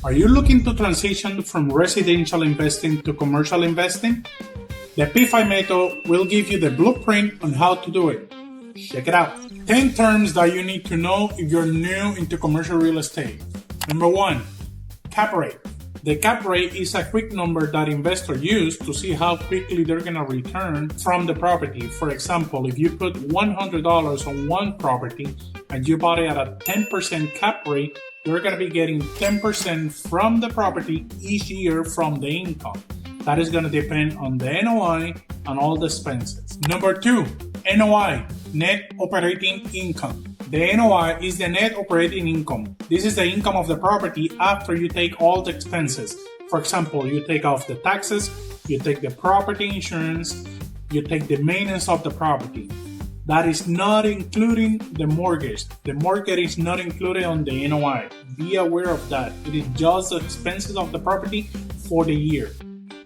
Are you looking to transition from residential investing to commercial investing? The PFI method will give you the blueprint on how to do it. Check it out. 10 terms that you need to know if you're new into commercial real estate. Number 1, cap rate. The cap rate is a quick number that investors use to see how quickly they're going to return from the property. For example, if you put $100 on one property and you bought it at a 10% cap rate, you're going to be getting 10% from the property each year from the income. That is going to depend on the NOI and all the expenses. Number 2, NOI, net operating income. The NOI is the net operating income. This is the income of the property after you take all the expenses. For example, you take off the taxes, you take the property insurance, you take the maintenance of the property. That is not including the mortgage. The mortgage is not included on the NOI. Be aware of that. It is just the expenses of the property for the year.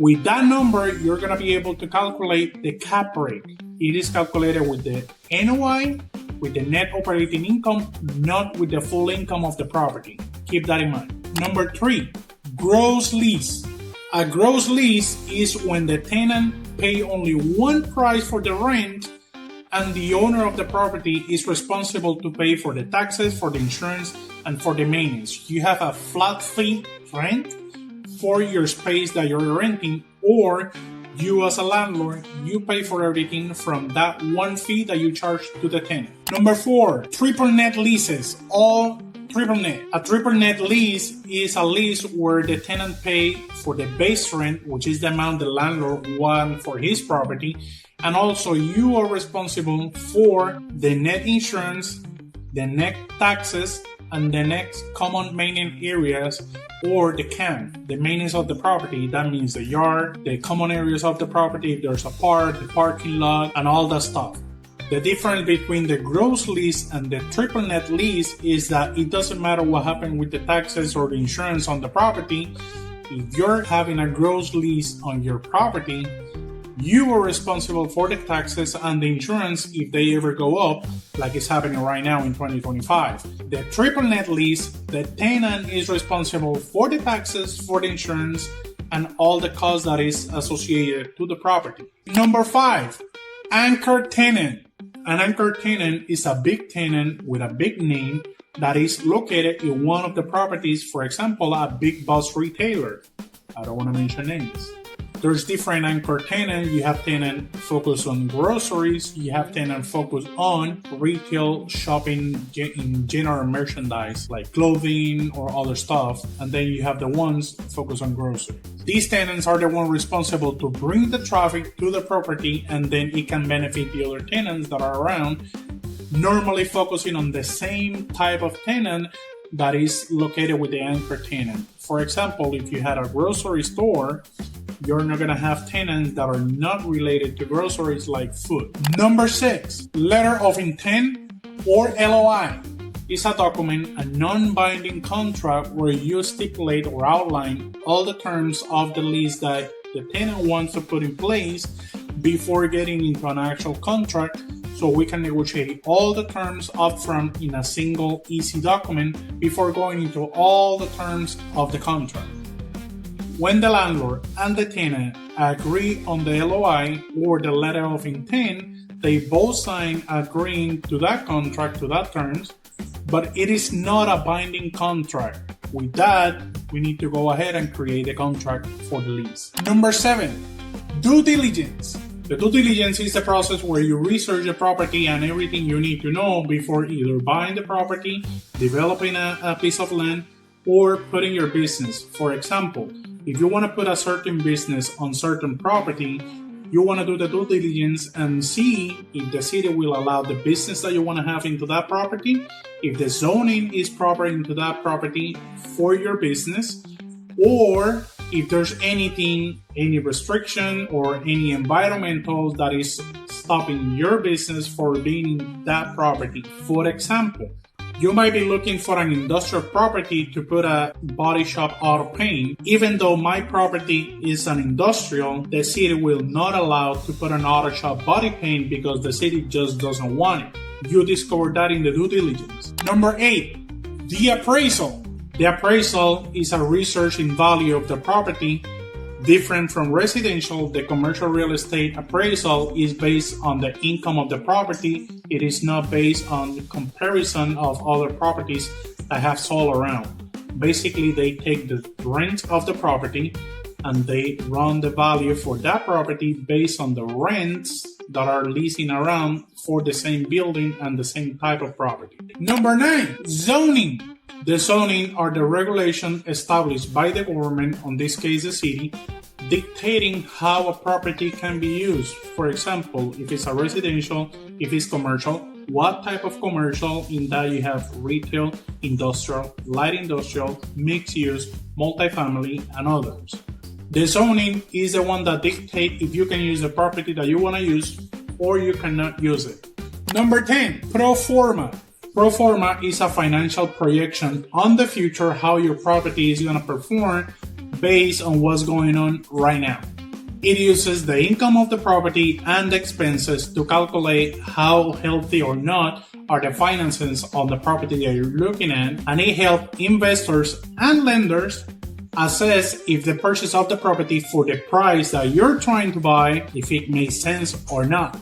With that number, you're going to be able to calculate the cap rate. It is calculated with the NOI, with the net operating income, not with the full income of the property. Keep that in mind. Number 3, gross lease. A gross lease is when the tenant pays only one price for the rent and the owner of the property is responsible to pay for the taxes, for the insurance, and for the maintenance. You have a flat fee rent for your space that you're renting, or you as a landlord, you pay for everything from that one fee that you charge to the tenant. Number 4, triple net leases, all triple net. A triple net lease is a lease where the tenant pay for the base rent, which is the amount the landlord wants for his property, and also you are responsible for the net insurance, the net taxes, and the next common maintenance areas, or the CAM, the maintenance of the property. That means the yard, the common areas of the property, if there's a park, the parking lot, and all that stuff. The difference between the gross lease and the triple net lease is that it doesn't matter what happened with the taxes or the insurance on the property. If you're having a gross lease on your property, you are responsible for the taxes and the insurance if they ever go up, like it's happening right now in 2025. The triple net lease, the tenant is responsible for the taxes, for the insurance, and all the costs that is associated to the property. Number 5, anchor tenant. An anchor tenant is a big tenant with a big name that is located in one of the properties, for example, a big box retailer. I don't want to mention names. There's different anchor tenants. You have tenant focused on groceries. You have tenant focused on retail shopping in general merchandise like clothing or other stuff. And then you have the ones focused on groceries. These tenants are the ones responsible to bring the traffic to the property, and then it can benefit the other tenants that are around, normally focusing on the same type of tenant that is located with the anchor tenant. For example, if you had a grocery store, you're not going to have tenants that are not related to groceries like food. Number 6, letter of intent or LOI. Is a document, a non-binding contract where you stipulate or outline all the terms of the lease that the tenant wants to put in place before getting into an actual contract, so we can negotiate all the terms upfront in a single easy document before going into all the terms of the contract. When the landlord and the tenant agree on the LOI or the letter of intent, they both sign agreeing to that contract, to that terms, but it is not a binding contract. With that, we need to go ahead and create a contract for the lease. Number 7, due diligence. The due diligence is the process where you research the property and everything you need to know before either buying the property, developing a piece of land, or putting your business. For example, if you want to put a certain business on certain property, you want to do the due diligence and see if the city will allow the business that you want to have into that property, if the zoning is proper into that property for your business, or if there's anything, any restriction or any environmental that is stopping your business for being in that property. For example, you might be looking for an industrial property to put a body shop auto paint. Even though my property is an industrial, the city will not allow to put an auto shop body paint because the city just doesn't want it. You discover that in the due diligence. Number 8, the appraisal. The appraisal is a research in value of the property. Different from residential, the commercial real estate appraisal is based on the income of the property. It is not based on the comparison of other properties that have sold around. Basically, they take the rent of the property and they run the value for that property based on the rents that are leasing around for the same building and the same type of property. Number 9, zoning. The zoning are the regulations established by the government, in this case the city, dictating how a property can be used. For example, if it's a residential, if it's commercial, what type of commercial, in that you have retail, industrial, light industrial, mixed use, multifamily, and others. The zoning is the one that dictates if you can use the property that you want to use or you cannot use it. Number 10, pro forma. Pro forma is a financial projection on the future, how your property is going to perform based on what's going on right now. It uses the income of the property and the expenses to calculate how healthy or not are the finances on the property that you're looking at, and it helps investors and lenders assess if the purchase of the property for the price that you're trying to buy, if it makes sense or not.